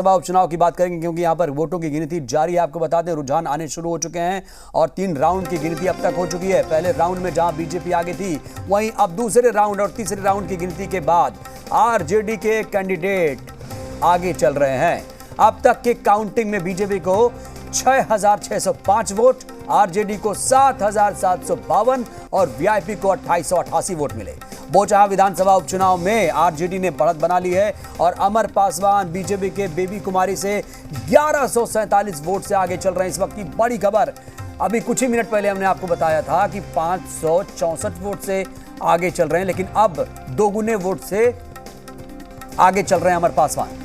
सभा उपचुनाव की बात करेंगे क्योंकि यहां पर वोटों की गिनती जारी है। आपको बता दें रुझान आने शुरू हो चुके हैं और 3 राउंड की गिनती अब तक हो चुकी है। पहले राउंड में जहां बीजेपी आगे थी, वहीं अब दूसरे राउंड और तीसरे राउंड की गिनती के बाद आरजेडी के कैंडिडेट आगे चल रहे हैं। अब तक की काउंटिंग में बीजेपी को 6,605 वोट, आरजेडी को 7,752 और वीआईपी को 2,888 वोट मिले। बोचाहा विधानसभा उपचुनाव में आरजेडी ने बढ़त बना ली है और अमर पासवान बीजेपी के बेबी कुमारी से 1147 वोट से आगे चल रहे हैं। इस वक्त की बड़ी खबर, अभी कुछ ही मिनट पहले हमने आपको बताया था कि 564 वोट से आगे चल रहे हैं, लेकिन अब 2 गुने वोट से आगे चल रहे हैं अमर पासवान।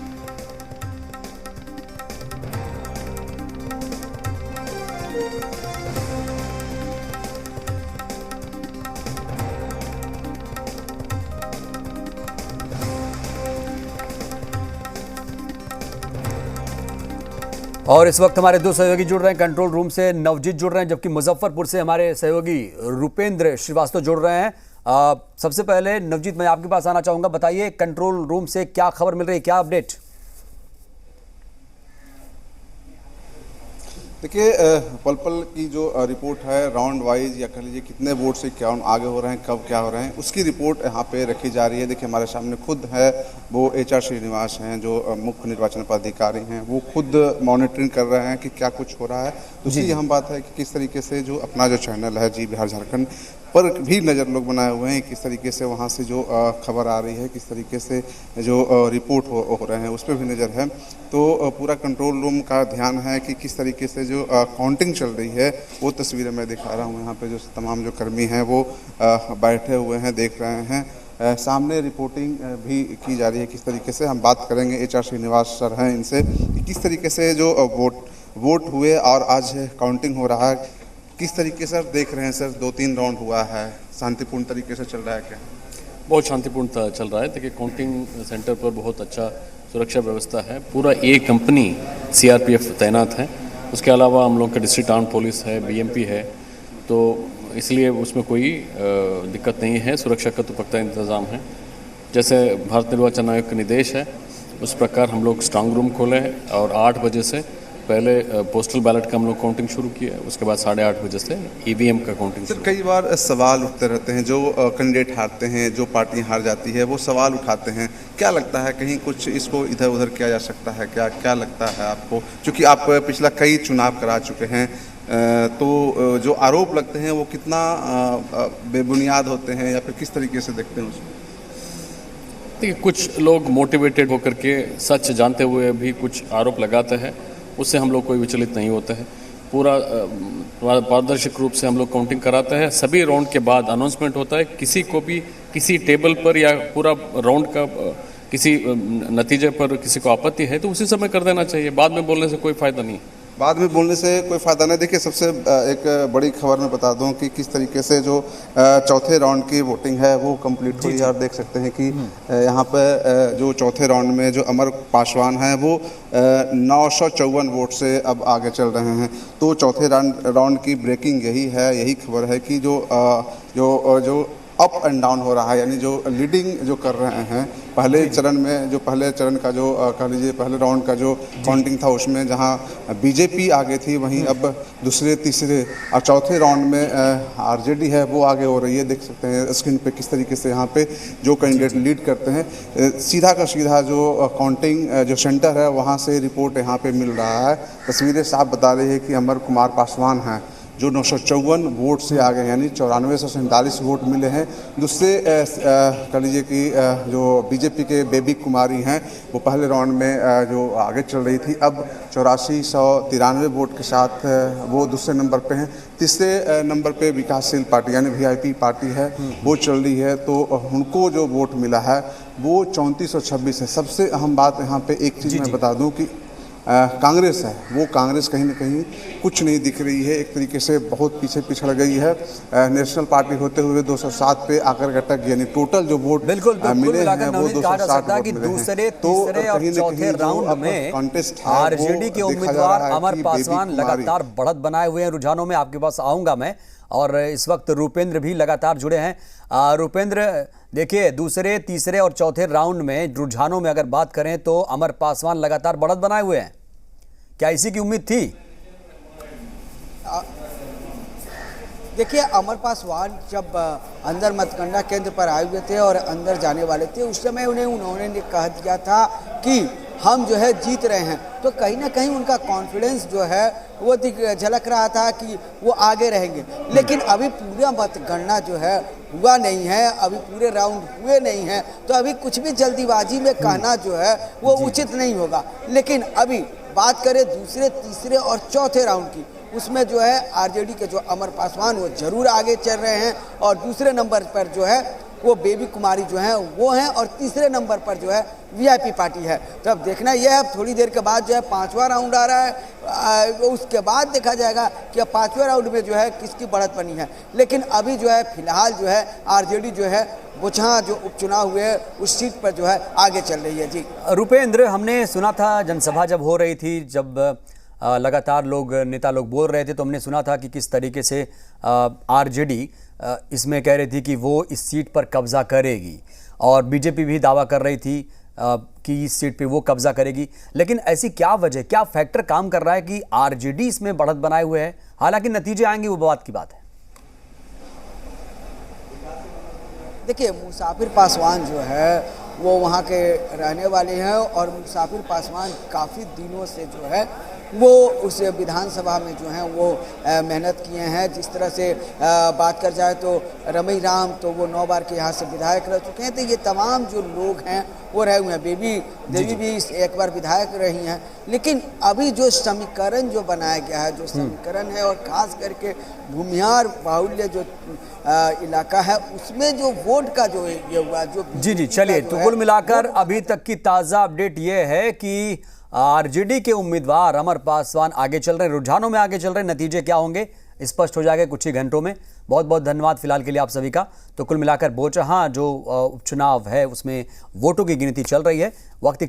और इस वक्त हमारे 2 सहयोगी जुड़ रहे हैं। कंट्रोल रूम से नवजीत जुड़ रहे हैं, जबकि मुजफ्फरपुर से हमारे सहयोगी रुपेंद्र श्रीवास्तव जुड़ रहे हैं। सबसे पहले नवजीत, मैं आपके पास आना चाहूंगा। बताइए कंट्रोल रूम से क्या खबर मिल रही है, क्या अपडेट? देखिए, पल पल की जो रिपोर्ट है राउंड वाइज या कह लीजिए कितने वोट से क्या आगे हो रहे हैं, कब क्या हो रहे हैं, उसकी रिपोर्ट यहाँ पे रखी जा रही है। देखिए हमारे सामने खुद है वो HR श्रीनिवास हैं जो मुख्य निर्वाचन पदाधिकारी हैं, वो खुद मॉनिटरिंग कर रहे हैं कि क्या कुछ हो रहा है। दूसरी अहम बात है कि किस तरीके से जो अपना जो चैनल है जी बिहार झारखंड पर भी नज़र लोग बनाए हुए हैं, किस तरीके से वहाँ से जो खबर आ रही है, किस तरीके से जो रिपोर्ट हो रहे हैं उस पर भी नज़र है। तो पूरा कंट्रोल रूम का ध्यान है कि किस तरीके से जो काउंटिंग चल रही है वो तस्वीरें मैं दिखा रहा हूँ। यहाँ पे जो तमाम जो कर्मी हैं वो बैठे हुए हैं, देख रहे हैं। सामने रिपोर्टिंग भी की जा रही है। किस तरीके से हम बात करेंगे, HR श्रीनिवास सर हैं इनसे, किस तरीके से जो वोट हुए और आज काउंटिंग हो रहा है, किस तरीके से देख रहे हैं सर? 2-3 राउंड हुआ है, शांतिपूर्ण तरीके से चल रहा है क्या? बहुत शांतिपूर्ण चल रहा है। देखिए काउंटिंग सेंटर पर बहुत अच्छा सुरक्षा व्यवस्था है। पूरा एक कंपनी CRPF तैनात है। उसके अलावा हम लोग का डिस्ट्रिक्ट आर्म पुलिस है, BMP है, तो इसलिए उसमें कोई दिक्कत नहीं है। सुरक्षा का तो पक्का इंतज़ाम है। जैसे भारत निर्वाचन आयोग का निर्देश है उस प्रकार हम लोग स्ट्रांग रूम खोले हैं और 8 बजे से पहले पोस्टल बैलेट का हम लोग काउंटिंग शुरू किया। उसके बाद 8:30 बजे से EVM का काउंटिंग। सर कई बार सवाल उठते रहते हैं, जो कैंडिडेट हारते हैं, जो पार्टी हार जाती है, वो सवाल उठाते हैं। क्या लगता है कहीं कुछ इसको इधर उधर किया जा सकता है क्या? क्या लगता है आपको, क्योंकि आप पिछला कई चुनाव करा चुके हैं, तो जो आरोप लगते हैं वो कितना बेबुनियाद होते हैं या फिर किस तरीके से देखते हैं उसको? देखिए कुछ लोग मोटिवेटेड होकर के सच जानते हुए भी कुछ आरोप लगाते हैं, उससे हम लोग कोई विचलित नहीं होते हैं। पूरा पारदर्शक रूप से हम लोग काउंटिंग कराते हैं। सभी राउंड के बाद अनाउंसमेंट होता है। किसी को भी किसी टेबल पर या पूरा राउंड का किसी नतीजे पर किसी को आपत्ति है तो उसी समय कर देना चाहिए। बाद में बोलने से कोई फ़ायदा नहीं। बाद में बोलने से कोई फ़ायदा नहीं। देखिए सबसे एक बड़ी खबर मैं बता दूं कि किस तरीके से जो चौथे राउंड की वोटिंग है वो कंप्लीट हुई। और देख सकते हैं कि यहाँ पे जो चौथे राउंड में जो अमर पासवान हैं वो 954 वोट से अब आगे चल रहे हैं। तो चौथे राउंड की ब्रेकिंग यही है, यही खबर है कि जो अप एंड डाउन हो रहा है, यानी जो लीडिंग जो कर रहे हैं पहले चरण में, जो पहले चरण का जो कह लीजिए पहले राउंड का जो काउंटिंग था उसमें जहां बीजेपी आगे थी, वहीं अब दूसरे तीसरे और चौथे राउंड में आरजेडी है वो आगे हो रही है। देख सकते हैं स्क्रीन पे किस तरीके से यहाँ पे जो कैंडिडेट लीड करते हैं, सीधा का सीधा जो काउंटिंग जो सेंटर है वहाँ से रिपोर्ट यहाँ पर मिल रहा है। तस्वीरें साफ बता रही है कि अमर कुमार पासवान हैं जो 954 वोट से आगे, यानी 9447 वोट मिले हैं। दूसरे कह लीजिए कि जो बीजेपी के बेबी कुमारी हैं वो पहले राउंड में जो आगे चल रही थी, अब 8493 वोट के साथ वो दूसरे नंबर पे हैं। तीसरे नंबर पे विकासशील पार्टी यानी VIP पार्टी है वो चल रही है, तो उनको जो वोट मिला है वो 3426 है। सबसे अहम बात यहाँ पे एक चीज़ मैं बता दूँ कि कांग्रेस है, वो कांग्रेस कहीं ना कहीं कुछ नहीं दिख रही है, एक तरीके से बहुत पीछे पिछड़ गई है। नेशनल पार्टी होते हुए 207 पे आकर अटक गई, यानी टोटल जो वोट मिले हैं वो 260 वोट मिले हैं। तो कहीं ना कहीं राउंड में कॉन्टेस्ट है, आरजेडी के उम्मीदवार अमर पासवान लगातार बढ़त बनाए हुए हैं रुझानों में। आपके पास आऊंगा मैं और इस वक्त रूपेंद्र भी लगातार जुड़े हैं। रूपेंद्र, देखिए दूसरे, तीसरे और चौथे राउंड में रुझानों में अगर बात करें तो अमर पासवान लगातार बढ़त बनाए हुए हैं, क्या इसी की उम्मीद थी? देखिए, अमर पासवान जब अंदर मतगणना केंद्र पर आए हुए थे और अंदर जाने वाले थे, उस समय उन्होंने कह दिया था कि हम जो है जीत रहे हैं, तो कहीं ना कहीं उनका कॉन्फिडेंस जो है वो झलक रहा था कि वो आगे रहेंगे। लेकिन अभी पूरा मतगणना जो है हुआ नहीं है, अभी पूरे राउंड हुए नहीं हैं, तो अभी कुछ भी जल्दीबाजी में कहना जो है वो उचित नहीं होगा। लेकिन अभी बात करें दूसरे, तीसरे और चौथे राउंड की, उसमें जो है आरजेडी के जो अमर पासवान वो जरूर आगे चल रहे हैं और दूसरे नंबर पर जो है वो बेबी कुमारी जो है वो हैं और तीसरे नंबर पर जो है वीआईपी पार्टी है। तो अब देखना यह है, थोड़ी देर के बाद जो है 5वां राउंड आ रहा है, उसके बाद देखा जाएगा कि अब 5वें राउंड में जो है किसकी बढ़त बनी है। लेकिन अभी जो है फिलहाल जो है आरजेडी जो है बुचहा जो उपचुनाव हुए उस सीट पर जो है आगे चल रही है। जी रूपेंद्र, हमने सुना था जनसभा जब हो रही थी, जब लगातार नेता लोग बोल रहे थे, तो हमने सुना था कि किस तरीके से आरजेडी इसमें कह रही थी कि वो इस सीट पर कब्जा करेगी और बीजेपी भी दावा कर रही थी कि इस सीट पे वो कब्जा करेगी। लेकिन ऐसी क्या वजह, क्या फैक्टर काम कर रहा है कि आरजेडी इसमें बढ़त बनाए हुए है? हालांकि नतीजे आएंगे वो बात की बात है। देखिए, मुसाफिर पासवान जो है वो वहाँ के रहने वाले हैं और मुसाफिर पासवान काफ़ी दिनों से जो है वो उस विधानसभा में जो है वो मेहनत किए हैं। जिस तरह से बात कर जाए तो रमई राम तो वो 9 बार के यहाँ से विधायक रह चुके हैं, तो ये तमाम जो लोग हैं वो रहे हुए हैं। बेबी देवी भी 1 बार विधायक रही हैं। लेकिन अभी जो समीकरण जो बनाया गया है, जो समीकरण है और ख़ास करके भूमिहार बाहुल्य जो इलाका है, उसमें जो वोट का जो ये हुआ जो जी चलिए, तो कुल मिलाकर अभी तक की ताज़ा अपडेट ये है कि आरजेडी के उम्मीदवार अमर पासवान आगे चल रहे हैं, रुझानों में आगे चल रहे हैं। नतीजे क्या होंगे स्पष्ट हो जाएगा कुछ ही घंटों में। बहुत बहुत धन्यवाद फिलहाल के लिए आप सभी का। तो कुल मिलाकर बोचहा जो उपचुनाव है उसमें वोटों की गिनती चल रही है। वक्त